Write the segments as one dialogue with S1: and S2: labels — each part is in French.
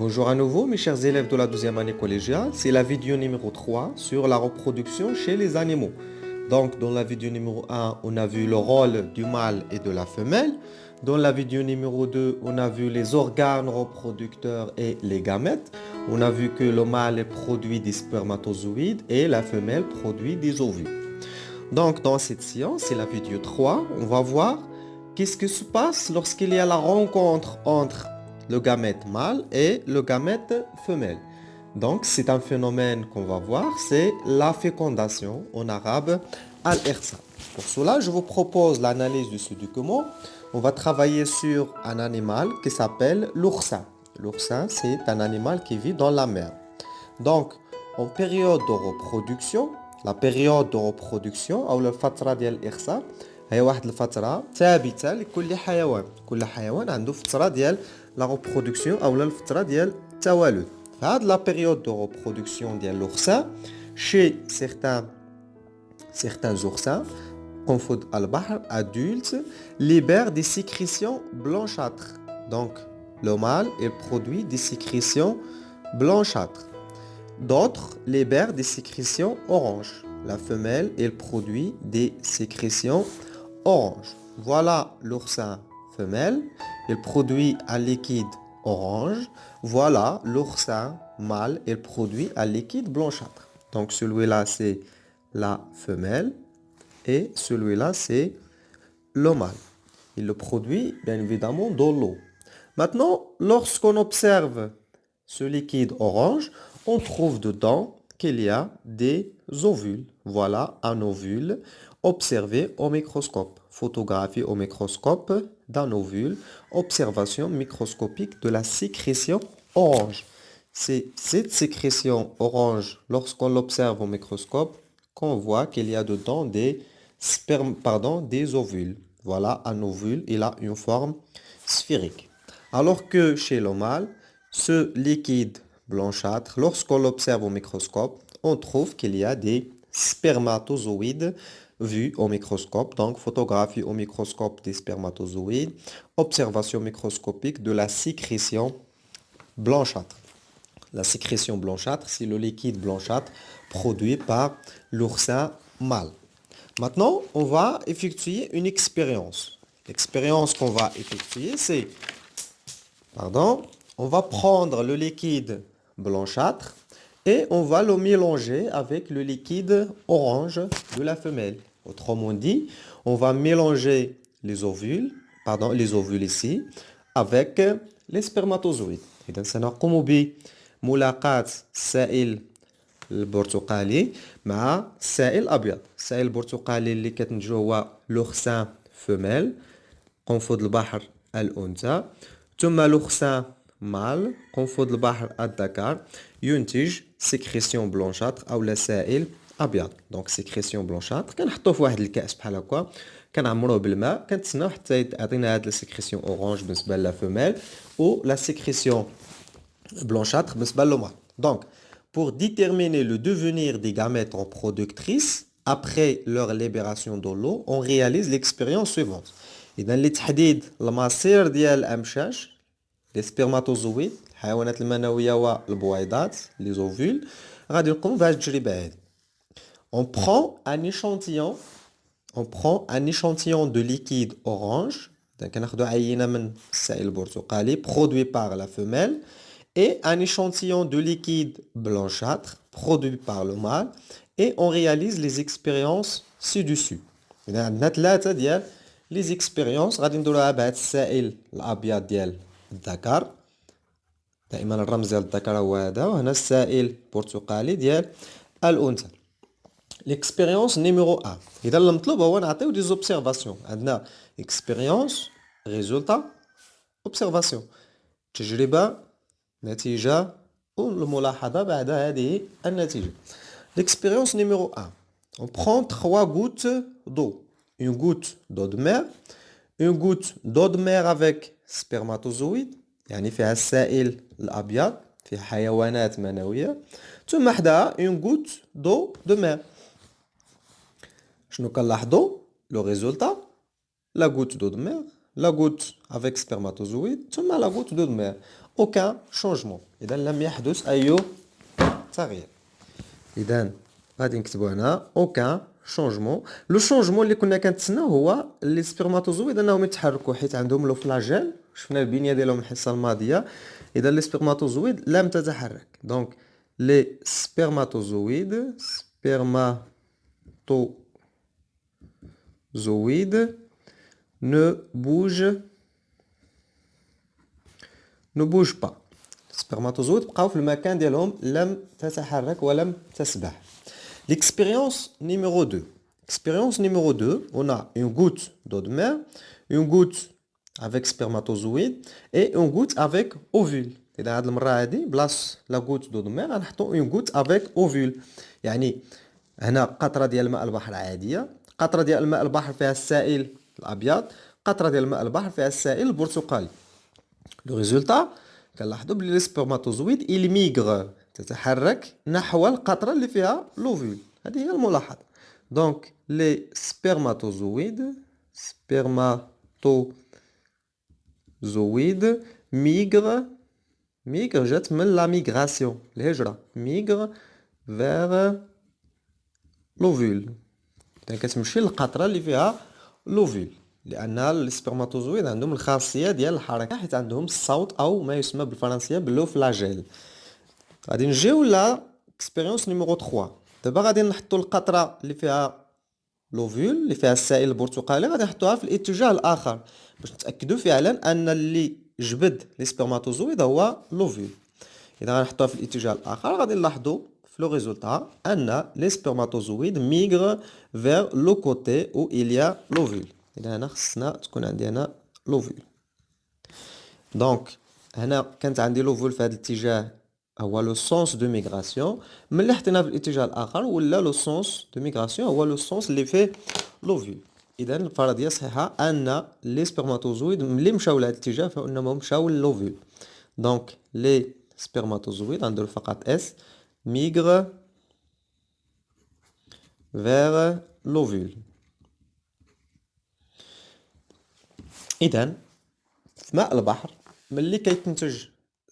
S1: Bonjour à nouveau mes chers élèves de la deuxième année collégiale, c'est la vidéo numéro 3 sur la reproduction chez les animaux. Donc dans la vidéo numéro 1, on a vu le rôle du mâle et de la femelle. Dans la vidéo numéro 2, on a vu les organes reproducteurs et les gamètes. On a vu que le mâle produit des spermatozoïdes et la femelle produit des ovules. Donc dans cette séance, c'est la vidéo 3, on va voir qu'est-ce qui se passe lorsqu'il y a la rencontre entre le gamète mâle et le gamète femelle. Donc c'est un phénomène qu'on va voir, c'est la fécondation, en arabe al-irsa. Pour cela, je vous propose l'analyse de ce document. On va travailler sur un animal qui s'appelle l'oursin. L'oursin, c'est un animal qui vit dans la mer. Donc, en période de reproduction, la période de reproduction أو الفترة ديال الإخصاب هي واحد الفترة ثابتة لكل حيوان، كل حيوان عنده فترة ديال لا reproduction أو الفترة ديال التوالد. هاد la période de reproduction ديال l'oursin chez certains oursins قنفذ البحر adultes libèrent des sécrétions blanchâtres. Donc, le mâle il produit des sécrétions blanchâtres. D'autres libèrent des sécrétions oranges. La femelle, elle produit des sécrétions oranges. Voilà l'oursin femelle. Il produit un liquide orange. Voilà l'oursin mâle. Il produit un liquide blanchâtre. Donc celui-là, c'est la femelle. Et celui-là, c'est le mâle. Il le produit, bien évidemment, dans l'eau. Maintenant, lorsqu'on observe ce liquide orange, on trouve dedans qu'il y a des ovules. Voilà un ovule observé au microscope. Photographie au microscope d'un ovule. Observation microscopique de la sécrétion orange. C'est cette sécrétion orange, lorsqu'on l'observe au microscope, qu'on voit qu'il y a dedans des des ovules. Voilà un ovule, il a une forme sphérique. Alors que chez le mâle, ce liquide blanchâtre, lorsqu'on l'observe au microscope, on trouve qu'il y a des spermatozoïdes vus au microscope. Donc, photographie au microscope des spermatozoïdes, observation microscopique de la sécrétion blanchâtre. La sécrétion blanchâtre, c'est le liquide blanchâtre produit par l'oursin mâle. Maintenant, on va effectuer une expérience. L'expérience qu'on va effectuer, c'est on va prendre le liquide blanchâtre et on va le mélanger avec le liquide orange de la femelle. Autrement dit, on va mélanger les ovules ici, avec les spermatozoïdes. إذا سنقوم بملاقاة السائل البرتقالي مع السائل الأبيض. السائل البرتقالي اللي كتنتجو هو لوغسان فيميل قنفذ البحر الأنثى ثم لوغسان مال قنفذ البحر الذكر ينتج سيكريسيون بلونشاتر أو سائل أبيض. دونك سيكريسيون بلونشاتر كنحطوه في واحد الكأس بحال هكا كنعمروه بالماء كنتسناو حتى يعطينا هاد السيكريسيون اورانج بالنسبه لا فيميل و لا سيكريسيون blanchâtre بالنسبه للمال. Donc pour déterminer le devenir des gamètes reproductrices après leur libération de l'eau, on réalise l'expérience suivante. إذا لتحديد المصير ديال الأمشاج les spermatozoïdes الحيوانات المنوية والبويضات les ovules غادي نقوم بهاد التجربة هادي. On prend un échantillon de liquide orange كناخدو عينة من السائل البرتقالي produit par la femelle et un échantillon de liquide blanchâtre produit par le mâle et on réalise les expériences ci-dessus. إذا عندنا ثلاثة ديال les expériences غادي نديروها بهاد السائل الأبيض ديال الذكر. دائما الرمز ديال الذكر هو هذا وهنا السائل البرتقالي ديال الأنثى. L'expérience numéro 1. إذا المطلوب هو نعطيو des observations. عندنا expérience, résultat, observation. تجربة نتيجة والملاحظة بعد هذه النتيجة. L'expérience numéro 1. On prend 3 gouttes d'eau. Une goutte d'eau de mer, une goutte d'eau de mer avec spermatozoïdes يعني فيها السائل الأبيض فيه حيوانات منوية ثم حداها une goutte d'eau de mer. شنو كنلاحظوا لو ريزولتا la goutte d'eau de mer, la goutte avec spermatozoïdes ثم la goutte d'eau de mer. aucun changement. إذا لم يحدث أي تغيير. إذا غادي نكتبو هنا aucun changement. لو شونجمون اللي كنا كنتسناو هو لي سبرماتوزويد انهم يتحركوا حيت عندهم لو فلاجيل، شفنا البنيه ديالهم الحصه الماضيه. اذا لي سبرماتوزويد لم تتحرك، دونك لي سبرماتوزويد ne bouge pas. السبرماتوزويد بقاو في المكان ديالهم، لم تتحرك ولم تسبح. L'expérience numéro 2. Expérience numéro 2, on a une goutte d'eau de mer, une goutte avec spermatozoïde et une goutte avec ovule. إذا هاد المرة هادي بلاص لا goutte d'eau de mer غنحطو une goutte avec ovule. يعني هنا قطرة ديال ماء البحر عادية، قطرة ديال ماء البحر فيها السائل الأبيض، قطرة ديال ماء البحر فيها السائل البرتقالي. لو ريزولتا كنلاحظوا بلي لي سبرماتوزويد il migre، تتحرك نحو القطرة اللي فيها لوفول. هذه هي الملاحظة. دونك لي سبرماتوزويد ميغر جات من لا ميغراسيون، الهجرة، ميغر فيغ لوفول، يعني كتمشي للقطرة اللي فيها لوفول، لأن السبرماتوزويد عندهم الخاصية ديال الحركة حيت عندهم الصوت أو ما يسمى بالفرنسية بلو فلاجيل. غادي نجيو لا اكسبيريونس نيميرو 3. دابا غادي نحطو القطرة اللي فيها لوفول اللي فيها السائل البرتقالي غادي نحطوها في الاتجاه الآخر باش نتأكدو فعلا أن اللي جبد لي سبرماتوزويد هو لوفول. إذا غنحطوها في الاتجاه الآخر غادي نلاحظو في لو ريزولتا أن لي سبرماتوزويد ميغر فيغ لو كوتي أو إليا لوفول. إذا هنا خصنا تكون عندي هنا لوفول. دونك هنا كانت عندي لوفول في هذا الاتجاه هو لو سونس دو ميغراسيون، ملي حطيناه في الاتجاه الاخر ولا لو سونس دو ميغراسيون هو لو سونس اللي فيه لوفول. اذا الفرضيه صحيحه ان لي سبرماتوزويد ملي مشاو لهذا الاتجاه فانهم مشاو للوفول. دونك لي سبرماتوزويد غنديرو فقط اس ميغر فيغ لوفول. اذا في ماء البحر ملي كيتنتج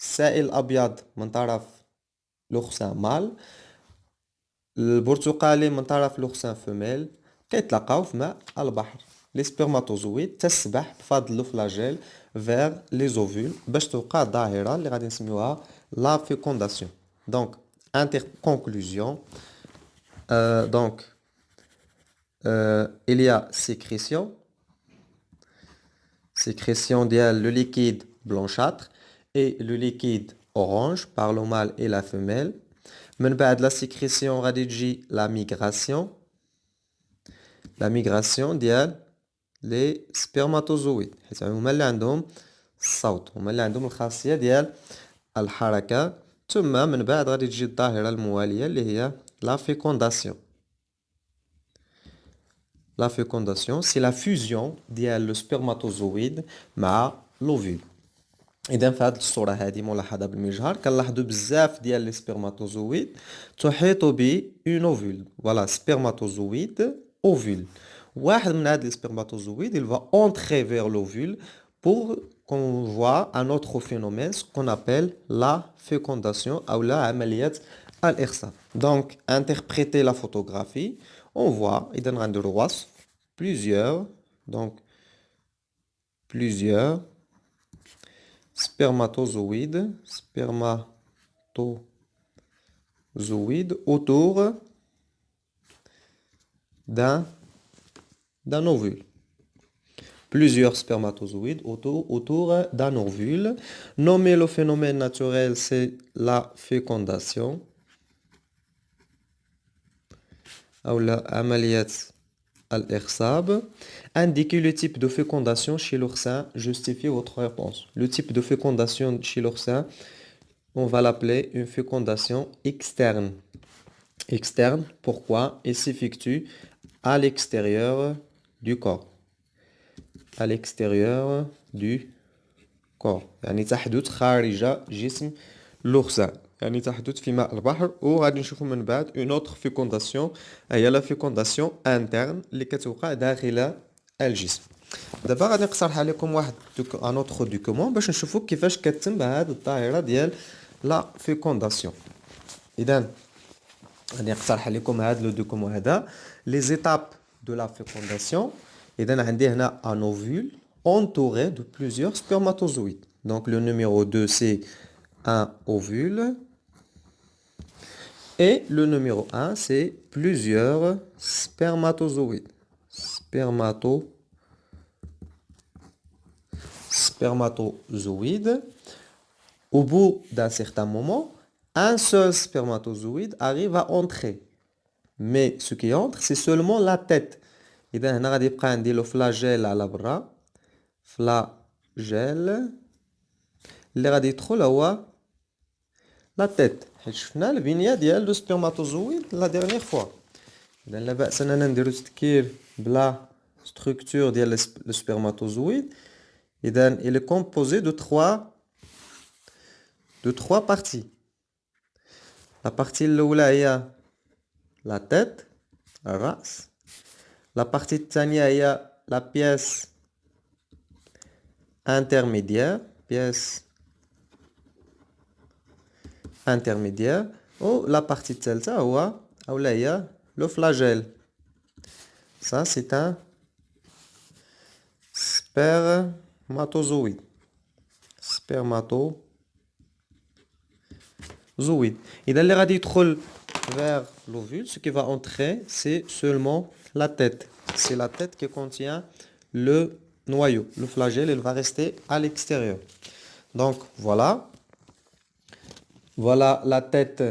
S1: السائل الابيض من طرف لوغسان مال، البرتقالي من طرف لوغسان فيميل، كيتلاقاو في ماء البحر. لي سبرماتوزويد تسبح بفضل لو فلاجيل فيغ لي زوفول باش توقع ظاهرة اللي غادي نسميوها لا فيكونداسيون. دونك انتر كونكلوزيون، دونك il y a sécrétion ديال le liquide blanchâtre et le liquide orange par le mâle et la femelle. من بعد la sécrétion غادي تجي la migration ديال les spermatozoïdes حيت هما اللي عندهم الصوت، هما اللي عندهم الخاصية ديال الحركة. ثم من بعد غادي تجي الظاهرة الموالية اللي هي la fécondation. La fécondation c'est la fusion ديال le spermatozoïde مع l'ovule. اذا في هذه الصوره هذه ملاحظه بالمجهر كنلاحظوا بزاف ديال لي سبرماتوزويد تحيط ب اون اوفول. فوالا سبرماتوزويد اوفول. واحد من هاد لي سبرماتوزويد il va entrer vers l'ovule pour qu'on voit un autre phénomène ce qu'on appelle la fécondation ou la عمليه الإخصاب. Donc interpréter la photographie, on voit اذا غنديروا وصف plusieurs spermatozoïdes autour d'un ovule. Plusieurs spermatozoïdes autour d'un ovule. Nommer le phénomène naturel, c'est la fécondation. Ou la amaliyat al-ikhsab. Indiquer le type de fécondation chez l'oursin. Justifiez votre réponse. Le type de fécondation chez l'oursin, on va l'appeler une fécondation externe. Externe, pourquoi? Il s'effectue à l'extérieur du corps. À l'extérieur du corps. يعني تحدث خارج جسم l'oursin. يعني تحدث في ماء البحر. وغادي نشوفوا من بعد une autre fécondation هي la fécondation interne اللي كتوقع داخل الجسم. دابا غادي نقترح عليكم واحد ان اوتر دوكومون باش نشوفوا كيفاش كتتم هاد الظاهره ديال لا فيكونداسيون. اذا غادي نقترح عليكم هاد لو دوكومون هذا لي زيتاب دو لا فيكونداسيون. اذا عندي هنا ان اوفول entouré de plusieurs spermatozoïdes. Donc le numéro 2 c'est un ovule et le numéro 1 c'est plusieurs spermatozoïdes. Spermatozoïdes. Au bout d'un certain moment, un seul spermatozoïde arrive à entrer. Mais ce qui entre, c'est seulement la tête. إذا هنا غادي يبقى عندي لو فلاجيل على برا. فلاجيل اللي غادي يدخل هو لا تيت، حيت شفنا البنيه ديال لو سبرماتوزويد لا ديرنيير فوا. اذا لا باس اننا نديرو تذكير بلا ستركتور ديال لو سبرماتوزويد. اذا il est composé de trois parties. La partie الاولى هي la tête، الراس. La partie الثانيه هي la pièce intermédiaire، ou la partie الثالثة هو أو هي le flagelle. Ça c'est un spermatozoïde. إذا اللي غادي يدخل vers l'ovule, ce qui va entrer, c'est seulement la tête. C'est la tête qui contient le noyau. Le flagelle, il va rester à l'extérieur. Donc voilà. Voilà la tête,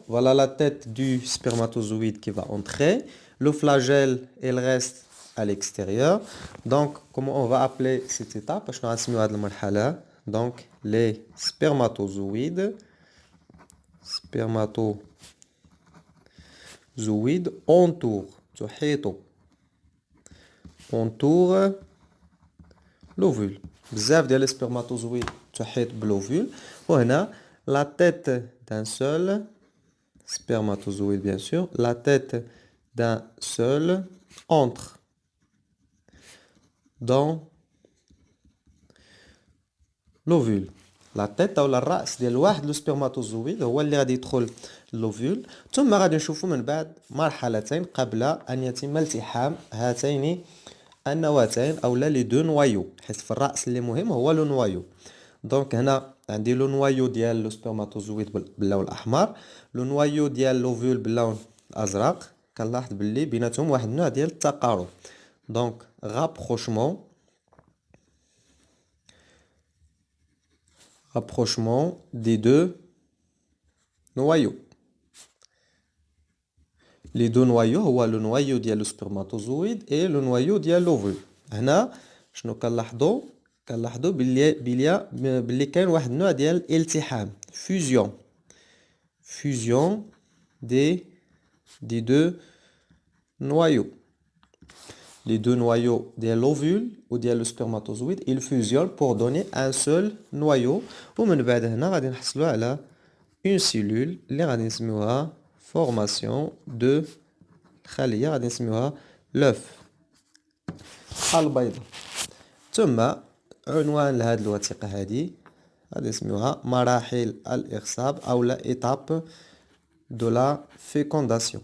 S1: voilà la tête du spermatozoïde qui va entrer. Le flagelle, il reste à l'extérieur. Donc, comment on va appeler cette étape? Donc, les spermatozoïdes entourent l'ovule. بزاف ديال السبرماتوزويد تحيط بالأوفول. وهنا la tête d'un seul spermatozoïde, bien sûr, la tête d'un seul entre dans l'ovule. La tête او الراس ديال واحد لو سبرماتوزويد هو اللي غادي يدخل لوفول. ثم غادي نشوفوا من بعد مرحلتين قبل ان يتم التحام هاتين النواتين او لي دو نوايو، حيت في الراس اللي مهم هو لو نوايو. دونك هنا عندي لو نوايو ديال لو سبرماتوزويد باللون الاحمر، لو نوايو ديال لوفول باللون الازرق. كنلاحظ باللي بيناتهم واحد النوع ديال التقارب. دونك rapprochement des deux noyaux. Les deux noyaux هو le noyau ديال le spermatozoïde et le noyau ديال l'ovule. هنا شنو كنلاحظوا باللي كاين واحد النوع ديال الالتحام، fusion des deux noyaux. Les deux noyaux de l'ovule ou de le spermatozoïde, ils fusionnent pour donner un seul noyau. ومن بعد هنا غادي نحصلوا على une cellule اللي غادي نسميوها formation de خلية غادي نسميوها l'œuf البيضة. ثم عنوان لهاد الوثيقة هادي غادي نسميوها مراحل الإخصاب أو la étape de la fécondation.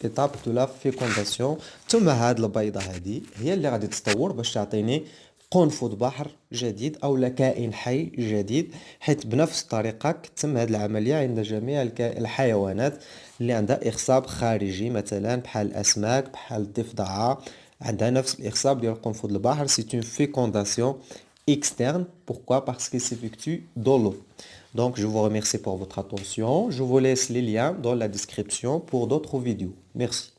S1: étape de la fécondation. ثم هاد البيضة هادي هي اللي غادي تتطور باش تعطيني قنفذ بحر جديد او لا كائن حي جديد، حيث بنفس الطريقة كتم هاد العملية عند جميع الحيوانات اللي عندها إخصاب خارجي، مثلا بحال الأسماك بحال الضفدعة عندها نفس الإخصاب ديال قنفذ البحر. C'est une fécondation externe. Pourquoi? Parce qu'il s'effectue dans l'eau. Donc, je vous remercie pour votre attention. Je vous laisse les liens dans la description pour d'autres vidéos. Merci.